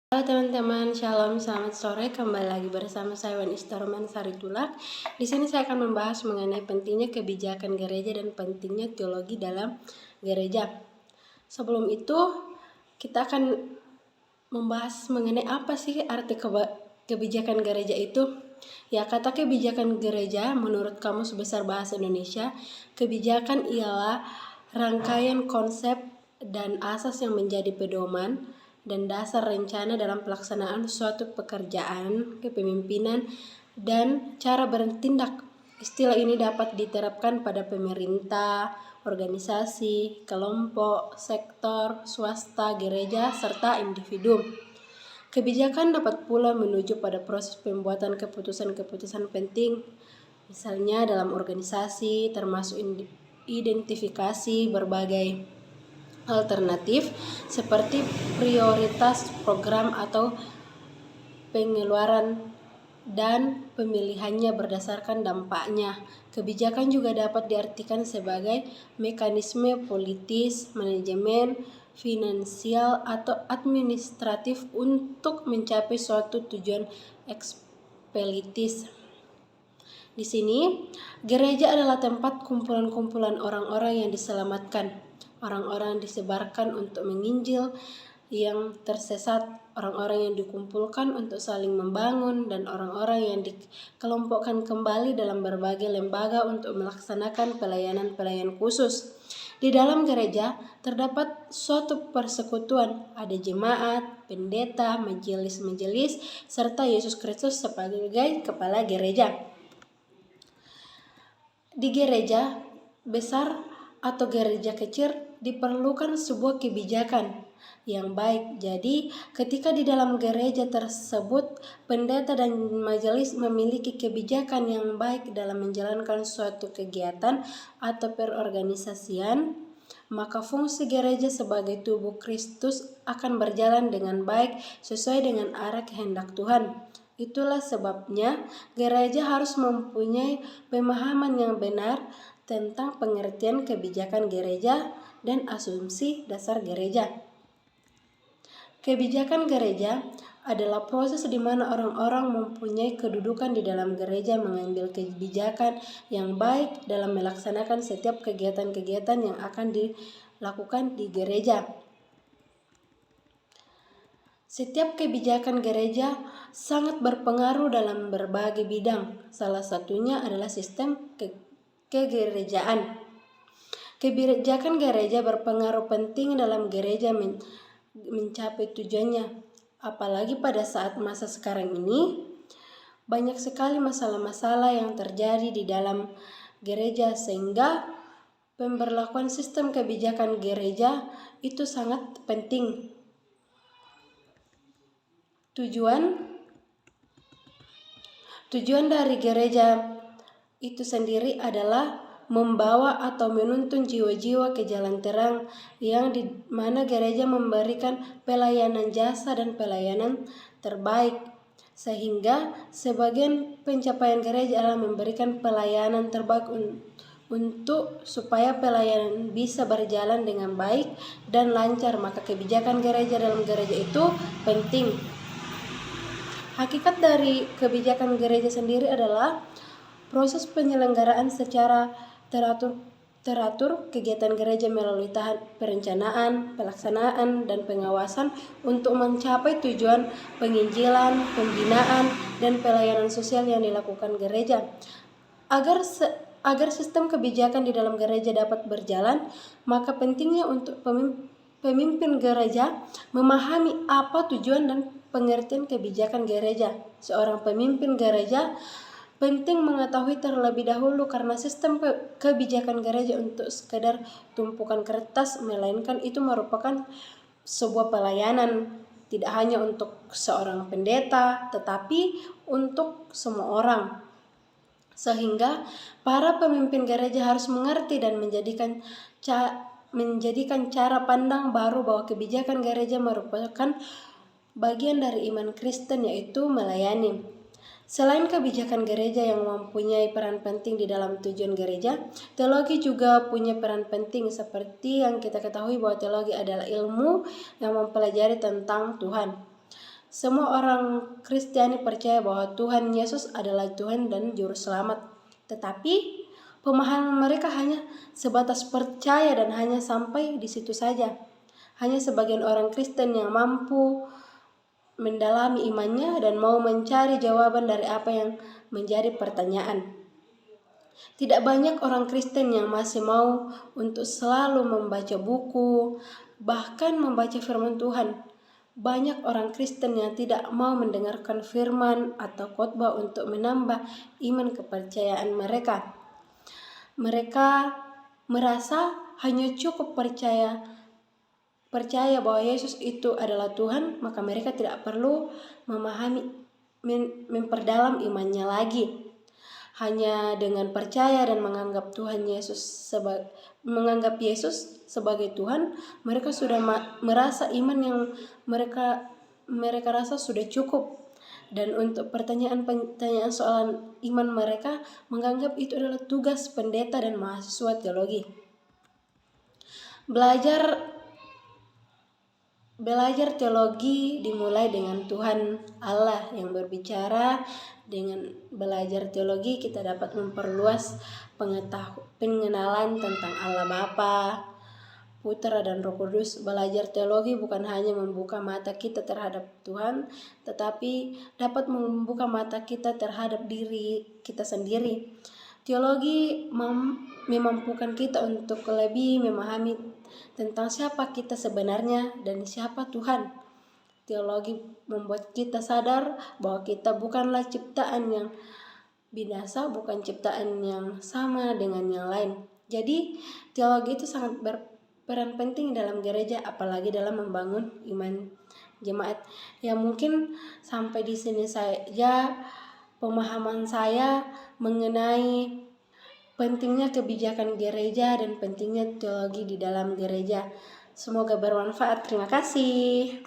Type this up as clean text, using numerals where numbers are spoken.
Halo teman-teman, shalom, selamat sore. Kembali lagi bersama saya Wan Istaroman Saritulak. Di sini saya akan membahas mengenai pentingnya kebijakan gereja dan pentingnya teologi dalam gereja. Sebelum itu, kita akan membahas mengenai apa sih arti kebijakan gereja itu. Ya, kata kebijakan gereja menurut Kamus Besar Bahasa Indonesia, kebijakan ialah rangkaian konsep dan asas yang menjadi pedoman dan dasar rencana dalam pelaksanaan suatu pekerjaan, kepemimpinan, dan cara bertindak. Istilah ini dapat diterapkan pada pemerintah, organisasi, kelompok, sektor, swasta, gereja, serta individu. Kebijakan dapat pula menuju pada proses pembuatan keputusan-keputusan penting, misalnya dalam organisasi, termasuk identifikasi berbagai alternatif seperti prioritas program atau pengeluaran dan pemilihannya berdasarkan dampaknya. Kebijakan juga dapat diartikan sebagai mekanisme politis, manajemen, finansial, atau administratif untuk mencapai suatu tujuan ekspelitis. Di sini, gereja adalah tempat kumpulan-kumpulan orang-orang yang diselamatkan, orang-orang yang disebarkan untuk menginjil yang tersesat, orang-orang yang dikumpulkan untuk saling membangun, dan orang-orang yang dikelompokkan kembali dalam berbagai lembaga untuk melaksanakan pelayanan-pelayanan khusus. Di dalam gereja terdapat suatu persekutuan, ada jemaat, pendeta, majelis-majelis, serta Yesus Kristus sebagai kepala gereja. Di gereja besar atau gereja kecil diperlukan sebuah kebijakan yang baik. Jadi, ketika di dalam gereja tersebut pendeta dan majelis memiliki kebijakan yang baik dalam menjalankan suatu kegiatan atau perorganisasian, maka fungsi gereja sebagai tubuh Kristus akan berjalan dengan baik sesuai dengan arah kehendak Tuhan. Itulah sebabnya gereja harus mempunyai pemahaman yang benar tentang pengertian kebijakan gereja dan asumsi dasar gereja. Kebijakan gereja adalah proses di mana orang-orang mempunyai kedudukan di dalam gereja mengambil kebijakan yang baik dalam melaksanakan setiap kegiatan-kegiatan yang akan dilakukan di gereja. Setiap kebijakan gereja sangat berpengaruh dalam berbagai bidang. Salah satunya adalah sistem kegerejaan. Kebijakan gereja berpengaruh penting dalam gereja mencapai tujuannya. Apalagi pada saat masa sekarang ini, banyak sekali masalah-masalah yang terjadi di dalam gereja sehingga pemberlakuan sistem kebijakan gereja itu sangat penting. Tujuan dari gereja itu sendiri adalah membawa atau menuntun jiwa-jiwa ke jalan terang, yang di mana gereja memberikan pelayanan jasa dan pelayanan terbaik, sehingga sebagian pencapaian gereja adalah memberikan pelayanan terbaik untuk supaya pelayanan bisa berjalan dengan baik dan lancar. Maka kebijakan gereja dalam gereja itu penting. Hakikat dari kebijakan gereja sendiri adalah proses penyelenggaraan secara teratur kegiatan gereja melalui tahap perencanaan, pelaksanaan, dan pengawasan untuk mencapai tujuan penginjilan, pembinaan, dan pelayanan sosial yang dilakukan gereja. Agar sistem kebijakan di dalam gereja dapat berjalan, maka pentingnya untuk pemimpin gereja memahami apa tujuan dan pengertian kebijakan gereja. Seorang pemimpin gereja penting mengetahui terlebih dahulu, karena sistem kebijakan gereja untuk sekedar tumpukan kertas, melainkan itu merupakan sebuah pelayanan tidak hanya untuk seorang pendeta, tetapi untuk semua orang. Sehingga para pemimpin gereja harus mengerti dan menjadikan cara pandang baru bahwa kebijakan gereja merupakan bagian dari iman Kristen, yaitu melayani. Selain kebijakan gereja yang mempunyai peran penting di dalam tujuan gereja, teologi juga punya peran penting. Seperti yang kita ketahui bahwa teologi adalah ilmu yang mempelajari tentang Tuhan. Semua orang Kristiani percaya bahwa Tuhan Yesus adalah Tuhan dan Juru Selamat. Tetapi pemahaman mereka hanya sebatas percaya dan hanya sampai di situ saja. Hanya sebagian orang Kristen yang mampu mendalami imannya dan mau mencari jawaban dari apa yang menjadi pertanyaan. Tidak banyak orang Kristen yang masih mau untuk selalu membaca buku, bahkan membaca firman Tuhan. Banyak orang Kristen yang tidak mau mendengarkan firman atau khotbah untuk menambah iman kepercayaan mereka. Mereka merasa hanya cukup percaya bahwa Yesus itu adalah Tuhan, maka mereka tidak perlu memperdalam imannya lagi. Hanya dengan percaya dan menganggap Yesus sebagai Tuhan, mereka sudah merasa iman yang mereka rasa sudah cukup. Dan untuk pertanyaan soal iman, mereka menganggap itu adalah tugas pendeta dan mahasiswa teologi. Belajar teologi dimulai dengan Tuhan Allah yang berbicara. Dengan belajar teologi kita dapat memperluas pengenalan tentang Allah Bapa, Putra dan Roh Kudus. Belajar teologi bukan hanya membuka mata kita terhadap Tuhan, tetapi dapat membuka mata kita terhadap diri kita sendiri. Teologi memampukan kita untuk lebih memahami tentang siapa kita sebenarnya dan siapa Tuhan. Teologi membuat kita sadar bahwa kita bukanlah ciptaan yang binasa, bukan ciptaan yang sama dengan yang lain. Jadi teologi itu sangat berperan penting dalam gereja, apalagi dalam membangun iman jemaat. Ya mungkin sampai di sini saja pemahaman saya mengenai pentingnya kebijakan gereja dan pentingnya teologi di dalam gereja. Semoga bermanfaat. Terima kasih.